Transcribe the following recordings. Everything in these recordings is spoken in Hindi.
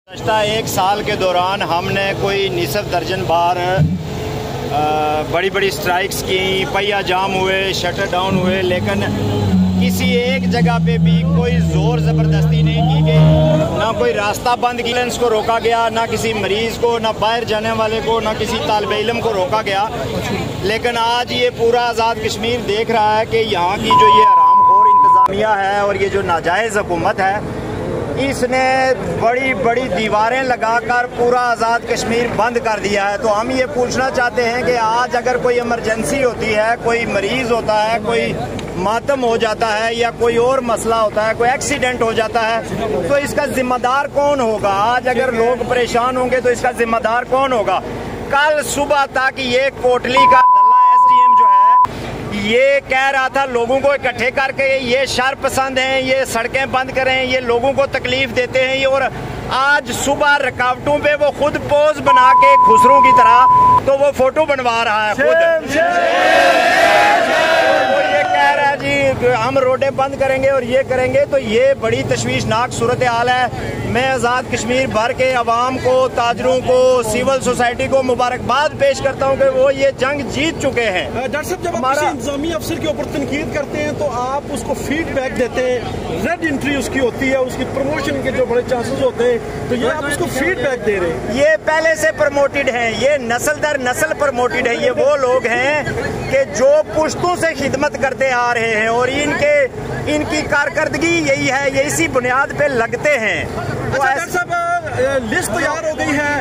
गुज़श्ता एक साल के दौरान हमने कोई निसफ दर्जन बार बड़ी बड़ी स्ट्राइक्स की, पहिया जाम हुए, शटर डाउन हुए, लेकिन किसी एक जगह पे भी कोई ज़ोर ज़बरदस्ती नहीं की गई। ना कोई रास्ता बंद किया, को रोका गया, ना किसी मरीज़ को, ना बाहर जाने वाले को, ना किसी तालिबे इल्म को रोका गया। लेकिन आज ये पूरा आज़ाद कश्मीर देख रहा है कि यहाँ की जो ये हरामखोर इंतज़ामिया है और ये जो नाजायज़ हुकूमत है, इसने बड़ी बड़ी दीवारें लगाकर पूरा आज़ाद कश्मीर बंद कर दिया है। तो हम ये पूछना चाहते हैं कि आज अगर कोई इमरजेंसी होती है, कोई मरीज़ होता है, कोई मातम हो जाता है या कोई और मसला होता है, कोई एक्सीडेंट हो जाता है, तो इसका जिम्मेदार कौन होगा? आज अगर लोग परेशान होंगे तो इसका जिम्मेदार कौन होगा? कल सुबह तक ये कोटली का दल्ला SDM जो है ये कह रहा था लोगों को इकट्ठे करके ये शर पसंद हैं, ये सड़कें बंद करें, ये लोगों को तकलीफ देते हैं ये। और आज सुबह रुकावटों पे वो खुद पोज बना के खुसरों की तरह तो वो फोटो बनवा रहा है खुद। वो ये कह रहा है जी हम रोडें बंद करेंगे और ये करेंगे। तो ये बड़ी तशवीशनाक सूरत हाल है। मैं आज़ाद कश्मीर भर के अवाम को, ताजरों को, सिविल सोसाइटी को मुबारकबाद पेश करता हूँ कि वो ये जंग जीत चुके हैं। डॉक्टर साहब, जब आप किसी इंतजामी अफसर के ऊपर तनकीद करते हैं तो आप उसको फीडबैक देते हैं, रेड एंट्री उसकी होती है, उसकी प्रमोशन के जो बड़े चांसेस होते हैं, तो ये आप उसको फीडबैक दे रहे हैं। ये पहले से प्रमोटेड हैं, ये नस्ल दर नस्ल प्रमोटेड है। ये वो लोग हैं कि जो पुश्तों से खिदमत करते आ रहे हैं और इनकी कारकर्दगी यही है, ये इसी बुनियाद पे लगते हैं। डॉक्टर साहब, लिस्ट तैयार हो गई है,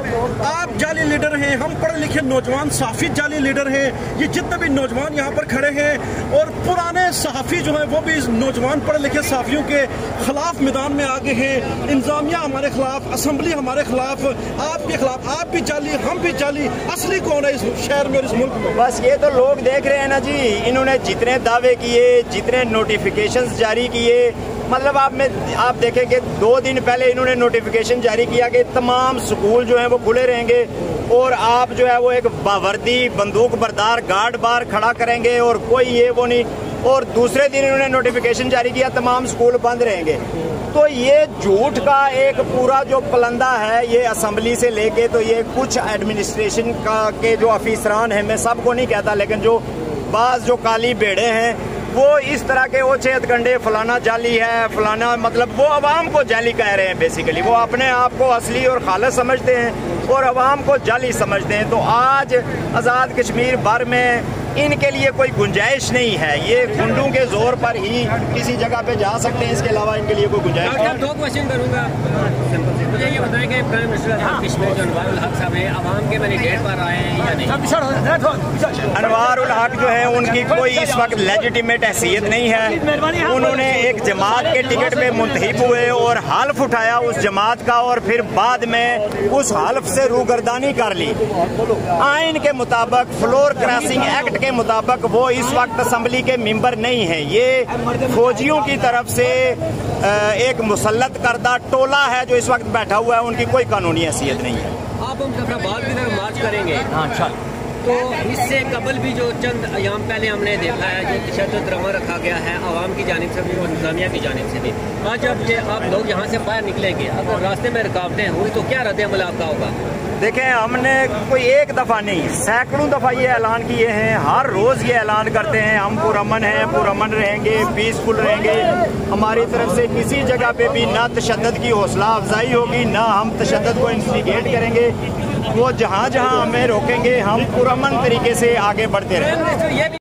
आप जाली लीडर हैं, हम पढ़े लिखे नौजवान सहाफ़ी जाली लीडर हैं, ये जितने भी नौजवान यहाँ पर खड़े हैं और पुराने सहाफ़ी जो हैं वो भी नौजवान पढ़े लिखे सहाफ़ियों के खिलाफ मैदान में आगे हैं। इंतजामिया हमारे खिलाफ, असम्बली हमारे खिलाफ, आपके खिलाफ, आप भी जाली, हम भी जाली। असली कौन है इस शहर में और इस मुल्क में? बस ये तो लोग देख रहे हैं ना जी। इन्होंने जितने दावे किए, जितने नोटिफिकेशंस जारी किए, मतलब आप देखें कि 2 दिन पहले इन्होंने नोटिफिकेशन जारी किया कि तमाम स्कूल जो हैं वो खुले रहेंगे और आप जो है वो एक बावर्दी बंदूक बरदार गार्ड बार खड़ा करेंगे और कोई ये वो नहीं। और दूसरे दिन इन्होंने नोटिफिकेशन जारी किया तमाम स्कूल बंद रहेंगे। तो ये झूठ का एक पूरा जो पलंदा है, ये असम्बली से लेके तो ये कुछ एडमिनिस्ट्रेशन का के जो अफीसरान हैं, मैं सबको नहीं कहता, लेकिन जो बाज़ जो काली बेड़े हैं वो इस तरह के ओछे हथकंडे, फलाना जाली है, फलाना, मतलब वो अवाम को जाली कह रहे हैं। बेसिकली वो अपने आप को असली और खालिस समझते हैं और अवाम को जाली समझते हैं। तो आज आज़ाद कश्मीर भर में इनके लिए कोई गुंजाइश नहीं है। ये गुंडों के जोर पर ही किसी जगह पे जा सकते हैं, इसके अलावा इनके लिए कोई गुंजाइश नहीं। 2 क्वेश्चन करूँगा। मुझे ये बताएं कि प्राइम मिनिस्टर आज़ाद कश्मीर जो अनवार उल हक साहब हैं, अवाम के मैंडेट पर आए हैं या नहीं? अनवार उल हक जो है उनकी कोई इस वक्त लेजिटिमेट हैसियत नहीं है। उन्होंने एक जमात के टिकट पे मुंतहिब हुए और हल्फ उठाया उस जमात का और फिर बाद में उस हल्फ से रूगर्दानी कर ली। आइन के मुताबिक, फ्लोर क्रॉसिंग एक्ट के मुताबिक वो इस वक्त असम्बली के मेंबर नहीं है। ये फौजियों की तरफ से एक मुसल्लत करदा टोला है जो इस वक्त बैठा हुआ है, उनकी कोई कानूनी हैसियत नहीं है। आप हम अपना बाद की तरफ मार्च करेंगे। अच्छा, तो इससे कबल भी जो चंद अयाम पहले हमने देखा है जो तशद्दुद रमा रखा गया है अवाम की जानिब से भी और इंतजामिया की जानिब से भी, आज जब ये आप लोग यहाँ से बाहर निकलेंगे, अगर रास्ते में रुकावटें हुई तो क्या रद्द-ए-अमल आपका होगा? देखें, हमने कोई एक दफ़ा नहीं, सैकड़ों दफ़ा ये ऐलान किए हैं, हर रोज़ ये ऐलान करते हैं हम पुरअमन हैं, पुरअमन रहेंगे, पीसफुल रहेंगे। हमारी तरफ से किसी जगह पे भी ना तशद्दुद की हौसला अफजाई होगी, ना हम तशद्दुद को इंस्टिगेट करेंगे। वो जहाँ जहाँ हमें रोकेंगे हम पुरअमन तरीके से आगे बढ़ते रहेंगे।